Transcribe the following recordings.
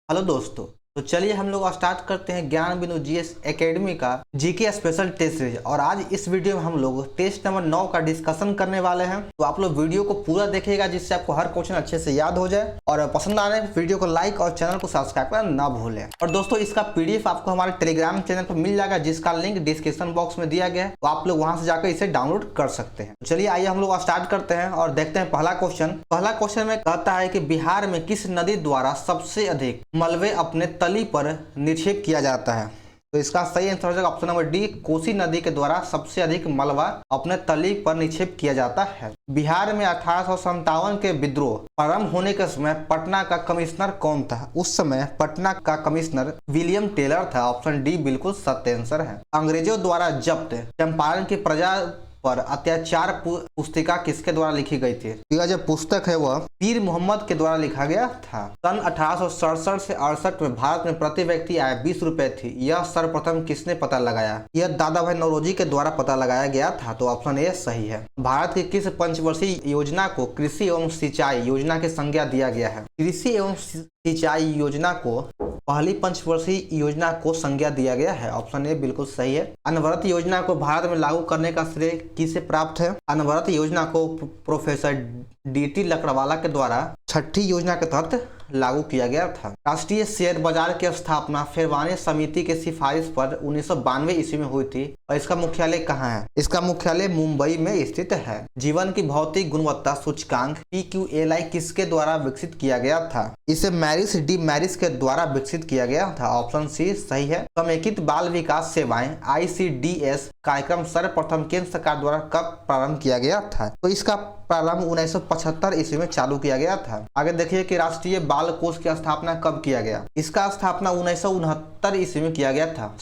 Hello दोस्तों। तो चलिए हम लोग स्टार्ट करते हैं ज्ञान बिंदु जीएस एकेडमी का जीके स्पेशल टेस्ट सीरीज। और आज इस वीडियो में हम लोग टेस्ट नंबर 9 का डिस्कशन करने वाले हैं। तो आप लोग वीडियो को पूरा देखिएगा जिससे आपको हर क्वेश्चन अच्छे से याद हो जाए। और पसंद आने वीडियो को लाइक और चैनल को सब्सक्राइब करना ना भूलें। और दोस्तों इसका पीडीएफ आपको हमारे टेलीग्राम चैनल पर मिल जाएगा जिसका लिंक डिस्क्रिप्शन बॉक्स में दिया गया है। तो आप लोग वहां से जाकर इसे डाउनलोड कर सकते हैं। चलिए आइए हम लोग स्टार्ट करते हैं और देखते हैं पहला क्वेश्चन में कहता है कि बिहार में किस नदी द्वारा सबसे अधिक मलबे अपने तली पर निक्षेप किया जाता है। तो इसका सही आंसर हो जाएगा ऑप्शन नंबर डी, कोसी नदी के द्वारा सबसे अधिक मलबा अपने तली पर निक्षेप किया जाता है। बिहार में 1857 के विद्रोह प्रारंभ होने के समय पटना का कमिश्नर कौन था? उस समय पटना का कमिश्नर विलियम टेलर था। ऑप्शन डी बिल्कुल सत्य आंसर है। अंग्रेजों द्वारा जब्त चंपारण की प्रजा पर अत्याचार पुस्तिका किसके द्वारा लिखी गई थी? यह जो पुस्तक है वह पीर मोहम्मद के द्वारा लिखा गया था। सन 1867 से 68 में भारत में प्रति व्यक्ति आय 20 रुपए थी। यह सर्वप्रथम किसने पता लगाया? यह दादा भाई नौरोजी के द्वारा पता लगाया गया था। तो ऑप्शन ए सही है। भारत की किस पंचवर्षीय योजना को कृषि एवं सिंचाई योजना की संज्ञा दिया गया है? कृषि एवं सिंचाई योजना को पहली पंचवर्षीय योजना को संज्ञा दिया गया है। ऑप्शन ए बिल्कुल सही है। अनवरत योजना को भारत में लागू करने का श्रेय किसे प्राप्त है? अनवरत योजना को प्रोफेसर डीटी लकड़वाला के द्वारा छठी योजना के तहत लागू किया गया था। राष्ट्रीय शेयर बाजार की स्थापना फेरवाने समिति के सिफारिश पर 1992 ईस्वी में हुई थी। और इसका मुख्यालय कहाँ है? इसका मुख्यालय मुंबई में स्थित है। जीवन की भौतिक गुणवत्ता सूचकांक PQLI किसके द्वारा विकसित किया गया था? इसे मैरिस डी मैरिस के द्वारा विकसित किया गया था। ऑप्शन सी सही है। समेकित बाल विकास सेवाएं ICDS कार्यक्रम सर्वप्रथम केंद्र सरकार द्वारा कब प्रारंभ किया गया था? तो इसका प्रारंभ 1975 ईस्वी में चालू किया गया था। आगे देखिए कि राष्ट्रीय बाल कोष की स्थापना कब किया गया? इसका स्थापना 1969 ईस्वी में किया गया था।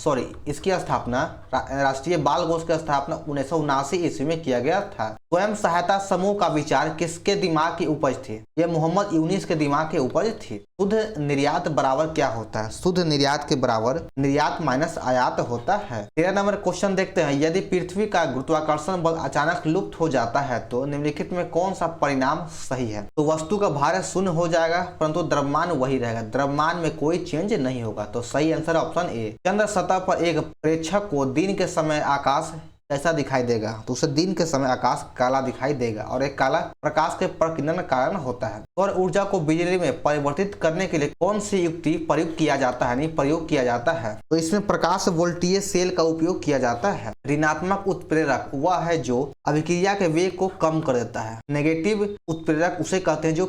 इसकी स्थापना राष्ट्रीय बाल कोष की स्थापना 1979 ईस्वी में किया गया था। स्वयं सहायता समूह का विचार किसके दिमाग की उपज थी? यह मोहम्मद यूनिस के दिमाग की उपज थी। शुद्ध निर्यात बराबर क्या होता है? शुद्ध निर्यात के बराबर निर्यात माइनस आयात होता है। 13 नंबर क्वेश्चन देखते हैं। यदि पृथ्वी का गुरुत्वाकर्षण बल अचानक लुप्त हो जाता है तो निम्नलिखित में कौन सा परिणाम सही है? तो वस्तु का भार शून्य हो जाएगा परंतु द्रव्यमान वही रहेगा। द्रव्यमान में कोई चेंज नहीं होगा। तो सही आंसर ऑप्शन ए। चंद्र सतह पर एक प्रेक्षक को दिन के समय आकाश ऐसा दिखाई देगा तो उसे दिन के समय आकाश काला दिखाई देगा और एक काला प्रकाश के प्रकीर्णन कारण होता है। सौर ऊर्जा को बिजली में परिवर्तित करने के लिए कौन सी युक्ति प्रयोग किया जाता है? प्रयोग किया जाता है। तो इसमें प्रकाश वोल्टीय सेल का उपयोग किया जाता है। ऋणात्मक उत्प्रेरक वह है जो अभिक्रिया के वेग को कम कर देता है। नेगेटिव उत्प्रेरक उसे कहते हैं जो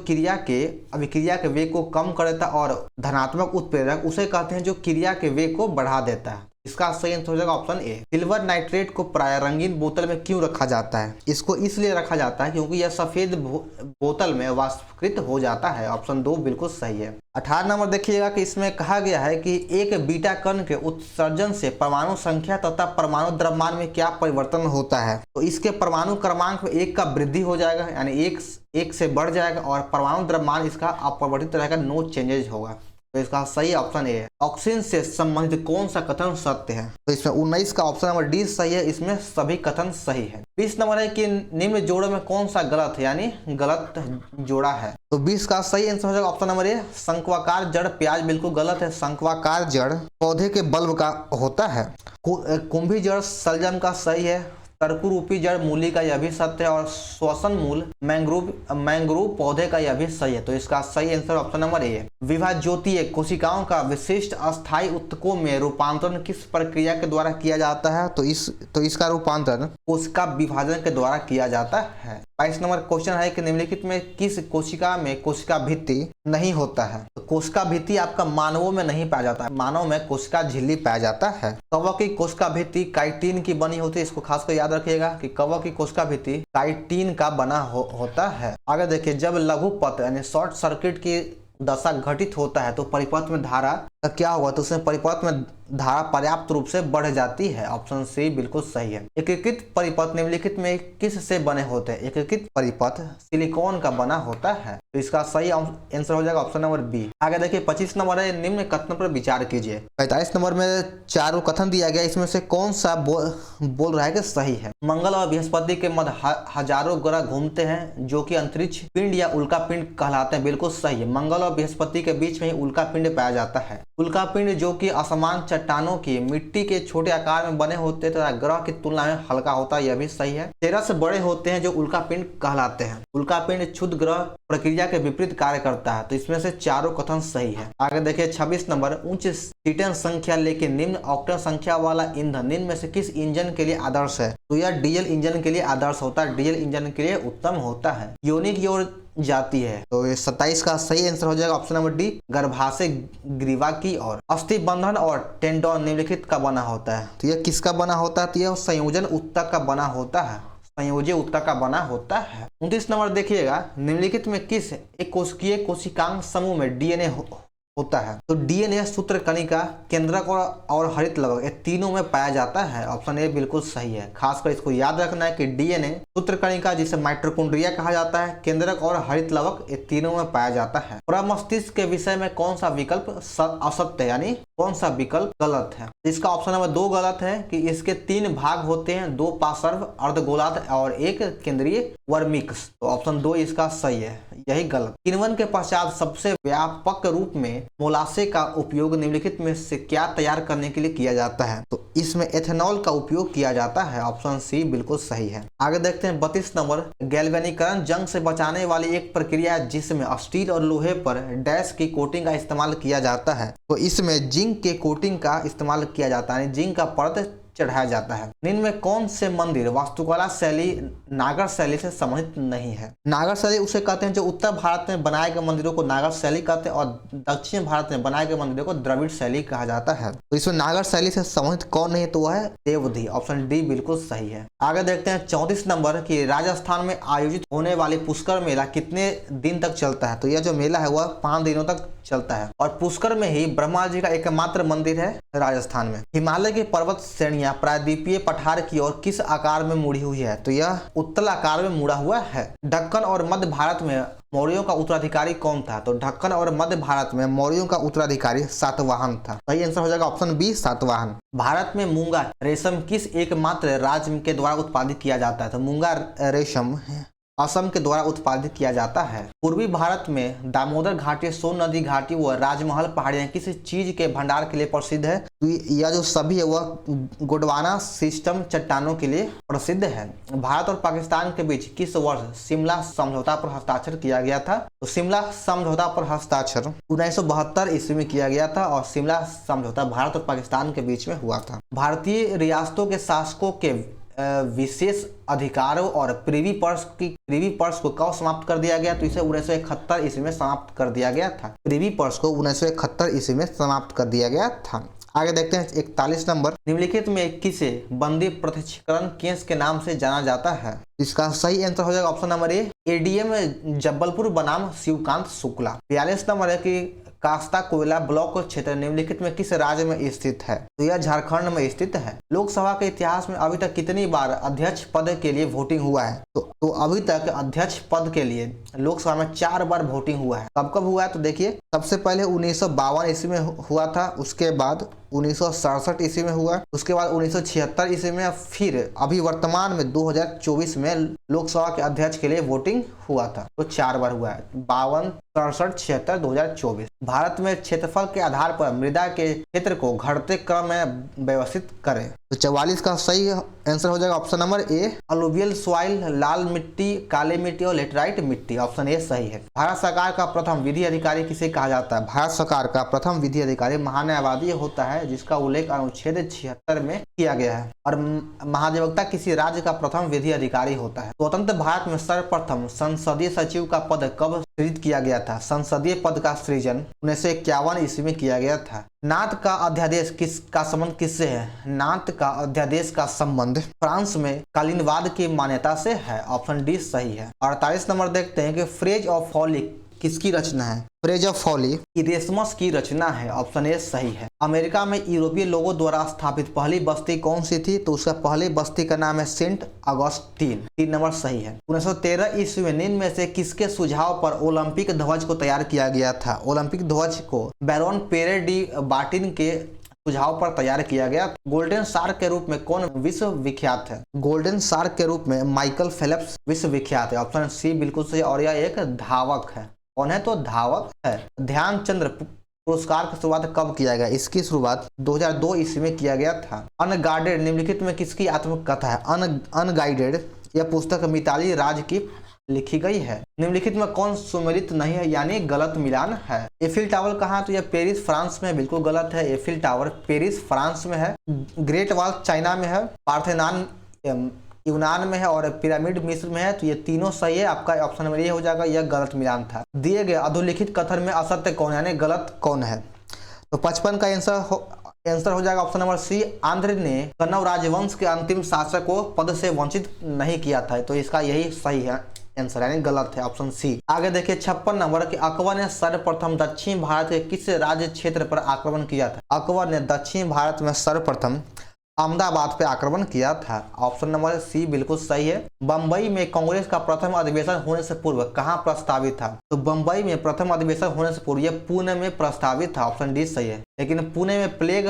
अभिक्रिया के वेग को कम कर देता है। और धनात्मक उत्प्रेरक उसे कहते हैं जो क्रिया के वेग को बढ़ा देता है। इसका सही आंसर हो जाएगा ऑप्शन ए। सिल्वर नाइट्रेट को प्राय रंगीन बोतल में क्यों रखा जाता है? इसको इसलिए रखा जाता है क्योंकि यह सफेद बोतल में वाष्पीकृत हो जाता है। ऑप्शन 2 बिल्कुल सही है। 18 नंबर देखिएगा कि इसमें कहा गया है कि एक बीटा कण के उत्सर्जन से परमाणु संख्या तथा परमाणु द्रव्यमान में क्या परिवर्तन होता है? तो इसके परमाणु क्रमांक में 1 का वृद्धि हो जाएगा यानी 1 से बढ़ जाएगा और परमाणु द्रव्यमान इसका अपरिवर्तित रहेगा, नो चेंजेज होगा। तो इसका सही ऑप्शन ए है। ऑक्सीजन से संबंधित कौन सा कथन सत्य है? तो इसमें 19 का ऑप्शन नंबर डी सही है। इसमें सभी कथन सही है। 20 नंबर है कि निम्न जोड़ों में कौन सा गलत है यानी गलत जोड़ा है? तो 20 का सही आंसर हो जाएगा ऑप्शन नंबर ए। शंक्वाकार जड़ प्याज बिल्कुल गलत है। शंक्वाकार जड़ पौधे के बल्ब का होता है। कुंभी जड़ सलजम का सही है। तर्कुरूपी जड़ मूली का यह भी सत्य है। और श्वसन मूल मैंग्रोव पौधे का यह भी सही है। तो इसका सही आंसर ऑप्शन नंबर ए है। विभाज्योतीय कोशिकाओं का विशिष्ट अस्थायी ऊतकों में रूपांतरण किस प्रक्रिया के द्वारा किया जाता है? तो इसका रूपांतरण कोशिका विभाजन के द्वारा किया जाता है। 22 नंबर क्वेश्चन है कि निम्नलिखित में किस कोशिका में कोशिका भित्ति नहीं होता है? तो कोशिका भित्ति आपका मानवों में नहीं पाया जाता है। मानव में कोशिका झिल्ली पाया जाता है। कवक की कोशिका भित्ति काइटिन की बनी होती है। इसको खासकर याद रखिएगा कि कवक की कोशिका भित्ति काइटिन का बना होता है। आगे देखिए, जब लघु पथ यानी शॉर्ट सर्किट की दशा घटित होता है तो परिपथ में धारा क्या होगा, तो उसमें परिपथ में धारा पर्याप्त रूप से बढ़ जाती है। ऑप्शन सी बिल्कुल सही है। एकीकृत परिपथ निम्नलिखित में किस से बने होते हैं? एकीकृत परिपथ सिलिकॉन का बना होता है, तो इसका सही आंसर हो जाएगा ऑप्शन नंबर बी। आगे देखिए 25 नंबर है, निम्न कथन पर विचार कीजिए। 45 नंबर में चारों कथन दिया गया, इसमें से कौन सा बोल रहा है कि सही है? मंगल और बृहस्पति के मध्य हजारों ग्रह घूमते हैं जो कि अंतरिक्ष पिंड या उल्का पिंड कहलाते हैं। बिल्कुल सही है। मंगल और बृहस्पति के बीच में ही उल्का पिंड पाया जाता है। उल्का पिंड जो कि असमान चट्टानों की मिट्टी के छोटे आकार में बने होते तथा ग्रह की तुलना में हल्का होता है, यह भी सही है। 13 से बड़े होते हैं जो उल्का पिंड कहलाते हैं। उल्का पिंड क्षुद्र ग्रह प्रक्रिया के विपरीत कार्य करता है, तो इसमें से चारों कथन सही है। आगे देखिए 26 नंबर, उच्च कीटन संख्या लेकिन निम्न ऑक्टेन संख्या वाला ईंधन निम्न में से किस इंजन के लिए आदर्श है? तो यह डीजल इंजन के लिए आदर्श होता है, डीजल इंजन के लिए उत्तम होता है। योनि की ओर जाती है, तो ये 27 का सही आंसर हो जाएगा ऑप्शन नंबर डी, गर्भाशय ग्रीवा की ओर। अस्थि बंधन और टेंडन निम्नलिखित का बना होता है, तो यह किसका बना होता है? तो यह संयोजन ऊतक का बना होता है, संयोजी ऊतक का बना होता है। 29 नंबर देखिएगा, निम्नलिखित में किस एक कोशिकीय कोशिकांग समूह में डीएनए होता है? तो डीएनए सूत्र कणिका, केंद्रक और हरित लवक, ये तीनों में पाया जाता है। ऑप्शन ए बिल्कुल सही है। खासकर इसको याद रखना है कि डीएनए, सूत्र कणिका जिसे माइटोकॉन्ड्रिया कहा जाता है, केंद्रक और हरित लवक, ये तीनों में पाया जाता है। प्रमस्तिष्क के विषय में कौन सा विकल्प असत्य, यानी कौन सा विकल्प गलत है? इसका ऑप्शन नंबर 2 गलत है कि इसके 3 भाग होते हैं, 2 पार्श्व अर्धगोलार्ध और 1 केंद्रीय वर्मिक्स। तो ऑप्शन 2 इसका सही है, यही गलत। किण्वन के पश्चात सबसे व्यापक रूप में मोलासे का उपयोग निम्नलिखित में से क्या तैयार करने के लिए किया जाता है? तो इसमें एथेनॉल का उपयोग किया जाता है। ऑप्शन सी बिल्कुल सही है। आगे देखते हैं 32 नंबर, गैल्वेनीकरण जंग से बचाने वाली एक प्रक्रिया है जिसमें स्टील और लोहे पर डैश की कोटिंग का इस्तेमाल किया जाता है, तो इसमें जिंक के कोटिंग का इस्तेमाल किया जाता है, जिंक का परत चढ़ाया जाता है। निम्न में कौन से मंदिर वास्तुकला शैली नागर शैली से संबंधित नहीं है? नागर शैली उसे कहते हैं जो उत्तर भारत में बनाए गए मंदिरों को नागर शैली कहते हैं और दक्षिण भारत में बनाए गए मंदिरों को द्रविड़ शैली कहा जाता है। तो इसमें नागर शैली से संबंधित कौन नहीं है? तो वह है देवधी। ऑप्शन डी बिल्कुल सही है। आगे देखते हैं 34 नंबर की राजस्थान में आयोजित होने वाली पुष्कर मेला कितने दिन तक चलता है? तो यह जो मेला है वह 5 दिनों तक चलता है और पुष्कर में ही ब्रह्मा जी का एकमात्र मंदिर है राजस्थान में। हिमालय की पर्वत श्रेणियां प्रायद्वीपीय पठार की ओर किस आकार में मुड़ी हुई है? तो यह उत्तल आकार में मुड़ा हुआ है। दक्कन और मध्य भारत में मौर्यों का उत्तराधिकारी कौन था? तो दक्कन और मध्य भारत में मौर्यों का उत्तराधिकारी सातवाहन था। सही आंसर हो जाएगा ऑप्शन बी, सातवाहन। भारत में मूंगा रेशम किस एकमात्र राज्य के द्वारा उत्पादित किया जाता है? तो मूंगा रेशम असम के द्वारा उत्पादित किया जाता है। पूर्वी भारत में दामोदर घाटी, सोन नदी घाटी व राजमहल पहाड़ियां किसी चीज के भंडार के लिए प्रसिद्ध है? तो यह जो सभी है वह गोंडवाना सिस्टम चट्टानों के लिए प्रसिद्ध है। भारत और पाकिस्तान के बीच किस वर्ष शिमला समझौता पर हस्ताक्षर किया गया था? तो शिमला समझौता पर हस्ताक्षर 1972 ईस्वी में किया गया था और शिमला समझौता भारत और पाकिस्तान के बीच में हुआ था। भारतीय रियासतों के शासकों के विशेष अधिकारों और प्रिवी पर्स को कब समाप्त कर दिया गया? तो इसे 1971 ईस्वी में समाप्त कर दिया गया था। प्रिवी पर्स को 1971 ईस्वी में समाप्त कर दिया गया था। आगे देखते हैं 41 नंबर, निम्नलिखित में किसे बंदी प्रत्यक्षीकरण केस के नाम से जाना जाता है? इसका सही आंसर हो जाएगा ऑप्शन नंबर ए, एडीएम जबलपुर बनाम शिवकांत शुक्ला। 42 नंबर है कि कास्ता कोयला ब्लॉक क्षेत्र निम्नलिखित में किस राज्य में स्थित है? तो यह झारखंड में स्थित है। लोकसभा के इतिहास में अभी तक कितनी बार अध्यक्ष पद के लिए वोटिंग हुआ है? तो अभी तक अध्यक्ष पद के लिए लोकसभा में 4 बार वोटिंग हुआ है। कब कब हुआ है? तो देखिए, सबसे पहले 1952 ईस्वी में हुआ था, उसके बाद 1967 ईस्वी में हुआ, उसके बाद 1976 ईस्वी में, फिर अभी वर्तमान में 2024 में लोकसभा के अध्यक्ष के लिए वोटिंग हुआ था। तो 4 बार हुआ है, 52, 67, 76, 2024। भारत में क्षेत्रफल के आधार पर मृदा के क्षेत्र को घटते क्रम में व्यवस्थित करें। तो 44 का सही आंसर हो जाएगा option number A, alluvial soil, लाल मिट्टी, काली मिट्टी और लेटराइट मिट्टी। ऑप्शन ए सही है। भारत सरकार का प्रथम विधि अधिकारी किसे कहा जाता है? भारत सरकार का प्रथम विधि अधिकारी महान्यायवादी होता है, जिसका उल्लेख अनुच्छेद 76 में किया गया है। और महाधिवक्ता किसी राज्य का प्रथम विधि अधिकारी होता है। स्वतंत्र भारत में सर्वप्रथम संसदीय सचिव का पद कब सृजित किया गया था? संसदीय पद का सृजन 1951 ईस्वी में किया गया था। नाथ का अध्यादेश किसका संबंध किससे है? नाथ का अध्यादेश का संबंध फ्रांस में कालीनवाद की मान्यता से है। ऑप्शन डी सही है। 48 नंबर देखते हैं कि फ्रेज ऑफ फॉली किसकी रचना है? फ्रेज ऑफ फॉली इरेस्मस की रचना है। ऑप्शन ए सही है। अमेरिका में यूरोपीय लोगों द्वारा स्थापित पहली बस्ती कौन सी थी? तो उसका पहली बस्ती का नाम है सेंट अगस्टीन। 3 नंबर सही है। 1913 ईस्वी में निम्न में से किसके सुझाव पर ओलंपिक ध्वज को तैयार किया गया था? ओलंपिक ध्वज को बैरोन पेरे डी बार्टिन के सुझाव पर तैयार किया गया। गोल्डन शार्क के रूप में कौन विश्व विख्यात है? गोल्डन शार्क के रूप में माइकल फेल्प्स विश्व विख्यात है। ऑप्शन सी बिल्कुल सही। और यह एक धावक है। कौन है? तो धावक है। ध्यानचंद्र पुरस्कार की शुरुआत कब किया गया? इसकी शुरुआत 2002 ईस्वी में किया गया था। अनगाइडेड निम्नलिखित में किसकी आत्मकथा है? अनगाइडेड यह पुस्तक मिताली राज की लिखी गई है। निम्नलिखित में कौन सुमेलित नहीं है यानी गलत मिलान है? एफिल टावर कहाँ? तो यह पेरिस फ्रांस में। बिल्कुल गलत है। एफिल टावर पेरिस फ्रांस में है। ग्रेट वॉल चाइना में है। पार्थेनॉन यूनान में है और पिरामिड मिस्र में है। तो ये तीनों सही है। आपका ऑप्शन नंबर ये हो जाएगा, यह गलत मिलान था। दिए गए अधोलिखित कथन में असत्य कौन है यानी गलत कौन है? तो 55 का आंसर हो जाएगा ऑप्शन नंबर सी। आंध्र ने कन्नौज राजवंश के अंतिम शासक को पद से वंचित नहीं किया था। तो इसका यही सही है आंसर यानी गलत है ऑप्शन सी। आगे देखिए 56 नंबर कि अकबर ने सर्वप्रथम दक्षिण भारत के किस राज्य क्षेत्र पर आक्रमण किया था? अकबर ने दक्षिण भारत में सर्वप्रथम अहमदाबाद पे आक्रमण किया था। ऑप्शन नंबर सी बिल्कुल सही है। बंबई में कांग्रेस का प्रथम अधिवेशन होने से पूर्व कहां प्रस्तावित था? तो बंबई में प्रथम अधिवेशन होने से पूर्व यह पुणे में प्रस्तावित था। ऑप्शन डी सही है। लेकिन पुणे में प्लेग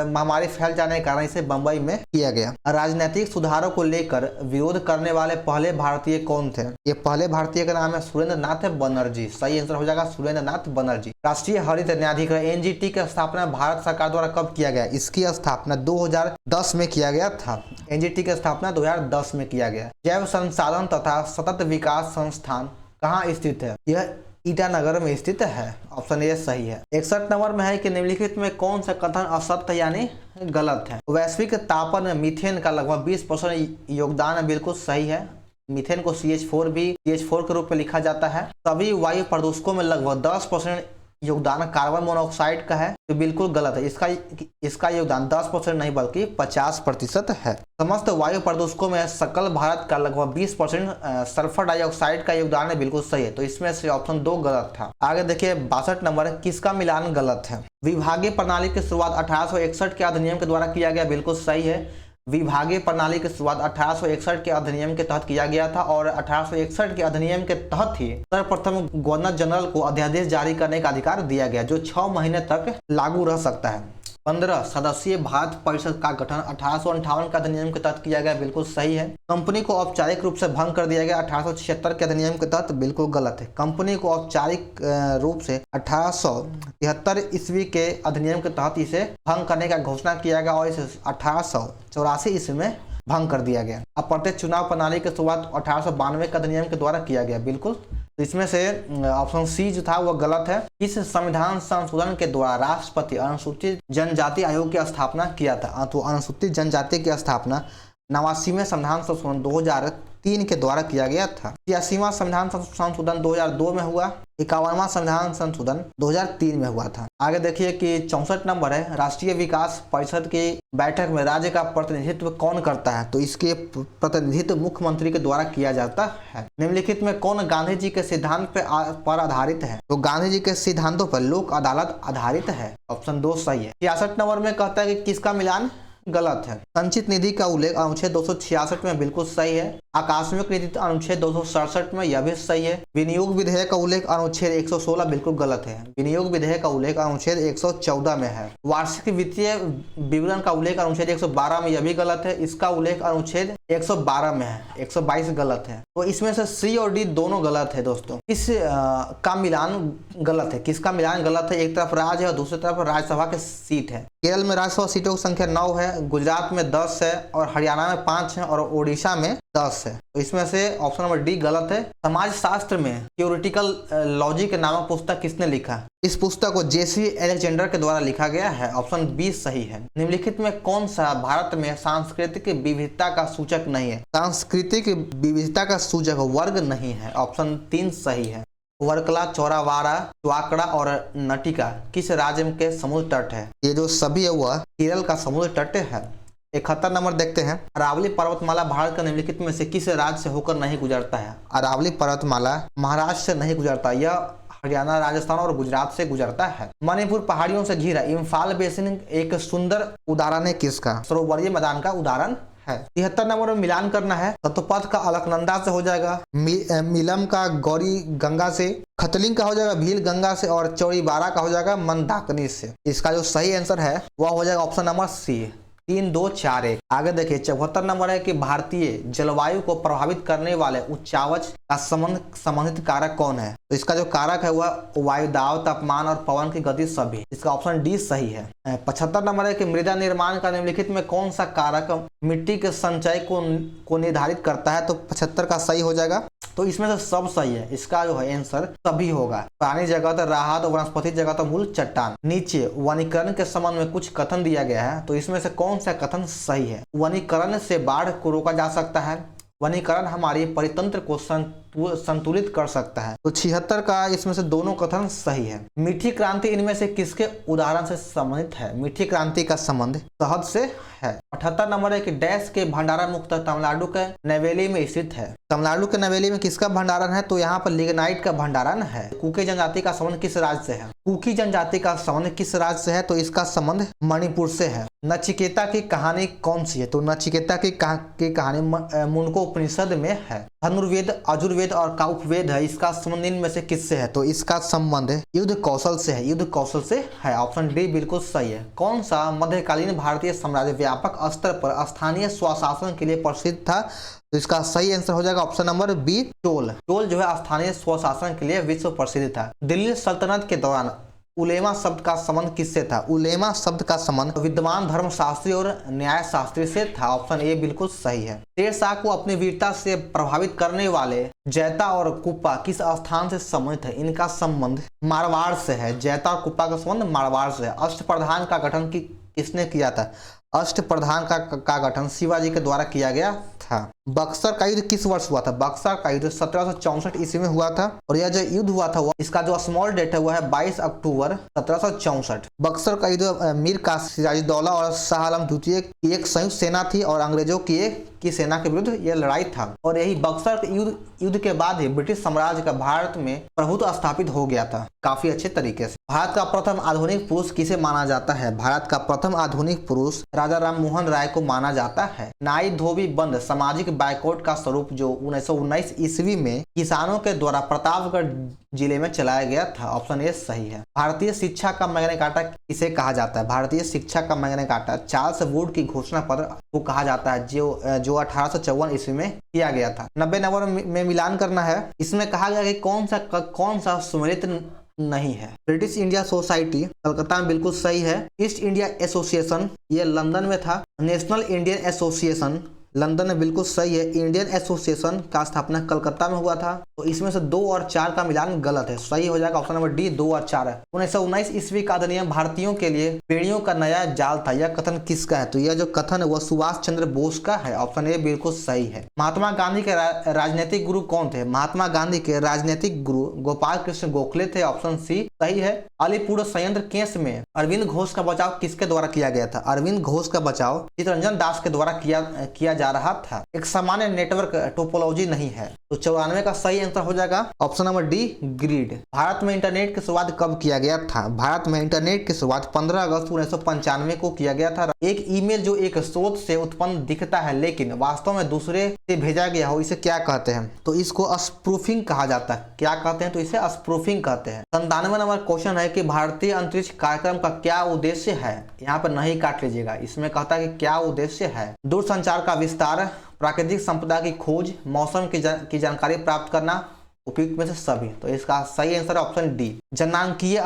महामारी फैल जाने के कारण इसे बंबई में किया गया। राजनीतिक सुधारों को लेकर विरोध करने वाले पहले भारतीय कौन थे? ये पहले भारतीय का नाम है सुरेंद्र नाथ बनर्जी। सही आंसर हो जाएगा सुरेंद्र नाथ बनर्जी। राष्ट्रीय हरित न्यायाधिकरण एनजीटी की स्थापना भारत सरकार द्वारा कब किया गया? इसकी स्थापना 2010 में किया गया था। एनजीटी की स्थापना 2010 में किया गया। जैव संसाधन तथा सतत विकास संस्थान कहाँ स्थित है? यह ईटानगर में स्थित है। ऑप्शन ए सही है। 61 नंबर में है कि निम्नलिखित में कौन सा कथन असत्य यानी गलत है? वैश्विक तापन में मीथेन का लगभग 20% योगदान है। बिल्कुल सही है। मीथेन को CH4 के रूप में लिखा जाता है। सभी वायु प्रदूषकों में लगभग 10% योगदान कार्बन मोनोऑक्साइड का है। तो बिल्कुल गलत है। इसका योगदान 10% नहीं बल्कि 50% है। समस्त वायु प्रदूषकों में सकल भारत का लगभग 20% सल्फर डाइऑक्साइड का योगदान है। बिल्कुल सही है। तो इसमें से ऑप्शन 2 गलत था। आगे देखिए 62 नंबर किसका मिलान गलत है? विभागीय प्रणाली की शुरुआत 1861 के अधिनियम के द्वारा किया गया। बिल्कुल सही है। विभागीय प्रणाली की शुरुआत 1861 के अधिनियम के तहत किया गया था और 1861 के अधिनियम के तहत ही सर्वप्रथम गवर्नर जनरल को अध्यादेश जारी करने का अधिकार दिया गया जो 6 महीने तक लागू रह सकता है। 15 सदस्यीय भारत परिषद का गठन 1858 के अधिनियम के तहत किया गया। बिल्कुल सही है। कंपनी को औपचारिक रूप से भंग कर दिया गया 1876 के अधिनियम के तहत। बिल्कुल गलत है। कंपनी को औपचारिक रूप से 1873 ईस्वी के अधिनियम के तहत इसे भंग करने का घोषणा किया गया और इसे 1884 ईस्वी में भंग कर दिया गया। अब प्रत्यक्ष चुनाव प्रणाली की शुरुआत 1892 के अधिनियम के द्वारा किया गया। बिल्कुल। तो इसमें से ऑप्शन सी जो था वह गलत है। इस संविधान संशोधन के द्वारा राष्ट्रपति अनुसूचित जनजाति आयोग की स्थापना किया था। तो अनुसूचित जनजाति की स्थापना 89वें संविधान संशोधन 2003 के द्वारा किया गया था। 86वां संविधान संशोधन 2002 में हुआ। 51वां संविधान संशोधन 2003 में हुआ था। आगे देखिए कि 64 नंबर है राष्ट्रीय विकास परिषद की बैठक में राज्य का प्रतिनिधित्व कौन करता है? तो इसके प्रतिनिधित्व मुख्यमंत्री के द्वारा किया जाता है। निम्नलिखित में कौन गांधी जी के सिद्धांत पर आधारित है? तो गांधी जी के सिद्धांतों पर लोक अदालत आधारित है। ऑप्शन 2 सही है। 66 नंबर में कहता है कि किसका मिलान गलत है? संचित निधि का उल्लेख अनुच्छेद 266 में बिल्कुल सही है। आकस्मिक निधि अनुच्छेद 267 में यह भी सही है। विनियोग विधेयक का उल्लेख अनुच्छेद 116 बिल्कुल गलत है। विनियोग विधेयक का उल्लेख अनुच्छेद 114 में है। वार्षिक वित्तीय विवरण का उल्लेख अनुच्छेद 112 में यह भी गलत है। इसका उल्लेख अनुच्छेद 112 में है। 122 गलत है। तो इसमें से सी और डी दोनों गलत है दोस्तों। इस का मिलान गलत है। किसका मिलान गलत है? एक तरफ राज्य है और दूसरी तरफ राज्यसभा के सीट है। केरल में राज्यसभा सीटों की संख्या 9 है। गुजरात में 10 है और हरियाणा में 5 है और ओडिशा में 10 है। तो इसमें से ऑप्शन नंबर डी गलत है। समाज शास्त्र में थ्योरेटिकल लॉजिक नामक पुस्तक किसने लिखा? इस पुस्तक को जेसी एलेक्जेंडर के द्वारा लिखा गया है। ऑप्शन बी सही है। निम्नलिखित में कौन सा भारत में सांस्कृतिक विविधता का सूचक नहीं है? सांस्कृतिक विविधता का सूचक वर्ग नहीं है। ऑप्शन 3 सही है। वर्कला, चौरावाड़ा, च्वाकड़ा और नटिका किस राज्य के समुद्र तट है? ये जो सभी है वह केरल का समुद्र तट है। 71 नंबर देखते हैं। अरावली पर्वतमाला भारत का निम्नलिखित में से किस राज्य से होकर नहीं गुजरता है? अरावली पर्वतमाला महाराष्ट्र से नहीं गुजरता। यह हरियाणा, राजस्थान और गुजरात से गुजरता है। मणिपुर पहाड़ियों से घिरा। इम्फाल बेसिन एक सुंदर उदाहरण है किसका? सरोवरीय मैदान का उदाहरण है। 73 नंबर में मिलान करना है। सतपथ का अलकनंदा से हो जाएगा, मिलम का गौरी गंगा से, खतलिंग का हो जाएगा भील गंगा से और चौड़ीबारा का हो जाएगा मंदाकिनी से। इसका जो सही आंसर है वह हो जाएगा ऑप्शन नंबर सी, 3, 2, 4, 1। आगे देखिए 74 नंबर है कि भारतीय जलवायु को प्रभावित करने वाले उच्चावच का संबंधित कारक कौन है? तो इसका जो कारक है वह वायुदाब, तापमान और पवन की गति सभी। इसका ऑप्शन डी सही है। 75 नंबर है कि मृदा निर्माण का निम्नलिखित में कौन सा कारक मिट्टी के संचय को निर्धारित करता है? तो 75 का सही हो जाएगा। तो इसमें से सब सही है। इसका जो है आंसर सभी होगा। पानी जगह तो राहत, वनस्पति जगह तो मूल चट्टान। नीचे वनीकरण के संबंध में कुछ कथन दिया गया है, तो इसमें से कौन सा कथन सही है? वनीकरण से बाढ़ को रोका जा सकता है। वनीकरण हमारी परितंत्र को संतुलित कर सकता है। तो 76 का इसमें से दोनों कथन सही है। मीठी क्रांति इनमें से किसके उदाहरण से संबंधित है? मीठी क्रांति का संबंध शहद से है। 78 नंबर है कि डैश के भंडारण मुक्त तमिलनाडु के नवेली में स्थित है। तमिलनाडु के नवेली में किसका भंडारण है? तो यहाँ पर लिग्नाइट का भंडारण है। कुकी जनजाति का संबंध किस राज्य से है? कुकी जनजाति का संबंध किस राज्य से है? तो इसका संबंध मणिपुर से है। नचिकेता की कहानी कौन सी है? तो नचिकेता की कहानी मुंडको उपनिषद में है। धनुर्वेद, अजुर्वेद और काउपवेद है। इसका संबंध इनमें से किससे है? तो इसका संबंध युद्ध कौशल से है। युद्ध कौशल से है। ऑप्शन डी बिल्कुल सही है। कौन सा मध्यकालीन भारतीय साम्राज्य व्यापक स्तर पर स्थानीय स्वशासन के लिए प्रसिद्ध था? तो इसका सही आंसर हो जाएगा option number B, Chola. Chola जो है स्थानीय स्वशासन के लिए विश्व प्रसिद्ध था। दिल्ली सल्तनत के दौरान उलेमा शब्द का संबंध किससे था? उलेमा शब्द का संबंध विद्वान धर्मशास्त्री और न्याय शास्त्री से था। ऑप्शन ए बिल्कुल सही है। शेरशाह को अपनी वीरता से प्रभावित करने वाले जैता और कुप्पा किस स्थान से संबंधित है? इनका संबंध मारवाड़ से है। जैता और कुप्पा का संबंध मारवाड़ से है। अष्टप्रधान का गठन किसने किया था? अष्टप्रधान का गठन शिवाजी के द्वारा किया गया था। बक्सर का युद्ध किस वर्ष हुआ था? बक्सर का युद्ध 1764 ईस्वी में हुआ था और यह जो युद्ध हुआ था इसका जो स्मॉल डेट है वह है 22 अक्टूबर 1764। बक्सर का युद्ध मीर कासिम सिराजुद्दौला और शाह आलम द्वितीय की एक संयुक्त सेना थी और अंग्रेजों की सेना के विरुद्ध यह लड़ाई था। और यही बक्सर युद्ध के बाद ही ब्रिटिश साम्राज्य का भारत में प्रभुत्व स्थापित हो गया था काफी अच्छे तरीके से। भारत का प्रथम आधुनिक पुरुष किसे माना जाता है? भारत का प्रथम आधुनिक पुरुष राजा राम मोहन राय को माना जाता है। नाई धोबी बंद सामाजिक बाइकआउट का स्वरूप जो 1919 ईस्वी में किसानों के द्वारा प्रतापगढ़ जिले में चलाया गया था। ऑप्शन ए सही है। भारतीय शिक्षा का मैग्ना कार्टा किसे कहा जाता है? भारतीय शिक्षा का मैग्ना कार्टा चार्ल्स वुड की घोषणा पत्र को कहा जाता है जो 1854 ईस्वी में किया गया था। 90 नंबर में मिलान करना है। इसमें कहा गया कि कौन सा सुमेलित नहीं है? ब्रिटिश इंडिया सोसाइटी कलकत्ता में बिल्कुल सही है। ईस्ट इंडिया एसोसिएशन ये लंदन में था। नेशनल इंडियन एसोसिएशन लंदन में बिल्कुल सही है। इंडियन एसोसिएशन का स्थापना कलकत्ता में हुआ था। तो इसमें से 2 और 4 का मिलान गलत है। सही हो जाएगा ऑप्शन नंबर डी, 2 और 4 है। 1919 ईस्वी का अधिनियम भारतीयों के लिए बेड़ियों का नया जाल था। यह कथन किसका है? तो यह जो कथन है वह सुभाष चंद्र बोस का है। ऑप्शन ए बिल्कुल सही है। महात्मा गांधी के राजनीतिक गुरु कौन थे? महात्मा गांधी के राजनीतिक गुरु गोपाल कृष्ण गोखले थे। ऑप्शन सी सही है। अलीपुर संयंत्र केस में अरविंद घोष का बचाव किसके द्वारा किया गया था? अरविंद घोष का बचाव चितरंजन दास के द्वारा किया जा रहा था। एक सामान्य नेटवर्क टोपोलॉजी नहीं है। तो 94 का सही आंसर हो जाएगा option number D, grid. Bharat में इंटरनेट की शुरुआत कब किया गया था? भारत में इंटरनेट की शुरुआत 15 अगस्त 1995 को किया गया था। एक ईमेल जो एक स्रोत से उत्पन्न दिखता है लेकिन वास्तव में दूसरे से भेजा गया हो, इसे क्या कहते हैं? तो इसको स्प्रूफिंग कहा जाता है। क्या कहते हैं? तो इसे स्प्रूफिंग कहते हैं। 97 नंबर क्वेश्चन है कि भारतीय अंतरिक्ष कार्यक्रम का क्या उद्देश्य है? यहाँ पर नहीं काट लीजिएगा। इसमें कहता है कि क्या उद्देश्य है? दूरसंचार का विस्तार, प्राकृतिक संपदा की खोज, मौसम की जानकारी प्राप्त करना, उपयुक्त में से सभी। तो इसका सही आंसर है ऑप्शन डी। जनांकीय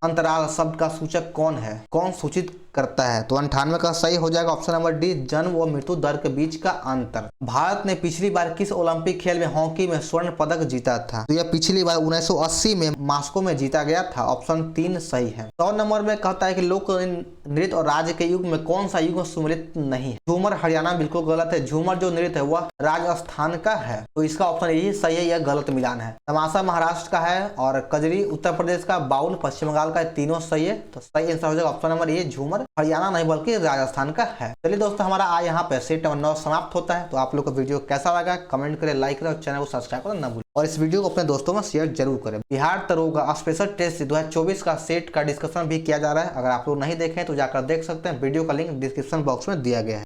अंतराल शब्द का सूचक कौन है? कौन सूचित करता है? तो 98 का सही हो जाएगा ऑप्शन नंबर डी, जन्म व मृत्यु दर के बीच का अंतर। भारत ने पिछली बार किस ओलंपिक खेल में हॉकी में स्वर्ण पदक जीता था? तो यह पिछली बार 1980 में मॉस्को में जीता गया था। ऑप्शन 3 सही है। 100 नंबर में कहता है कि लोक नृत्य और राज्य के युग में कौन सा युग सुमेलित नहीं है? झूमर हरियाणा बिल्कुल गलत है। झूमर जो नृत्य है वह राजस्थान का है। तो इसका ऑप्शन यही सही है, यह गलत मिलान है। तमाशा महाराष्ट्र का है और कजरी उत्तर प्रदेश का, बाउल पश्चिम बंगाल का, तीनों सही है। तो सही आंसर हो जाएगा ऑप्शन नंबर ए, झूमर हरियाणा नहीं बल्कि राजस्थान का है। चलिए दोस्तों, हमारा आज यहाँ पे सेट नंबर 9 समाप्त होता है। तो आप लोग का वीडियो कैसा लगा कमेंट करें, लाइक करें और चैनल को सब्सक्राइब करना ना भूलें और इस वीडियो को अपने दोस्तों में शेयर जरूर करें। बिहार दरोगा स्पेशल टेस्ट 2024 का सेट का डिस्कशन भी किया जा रहा है। अगर आप लोग नहीं देखें तो जाकर देख सकते हैं, वीडियो का लिंक डिस्क्रिप्शन बॉक्स में दिया गया है।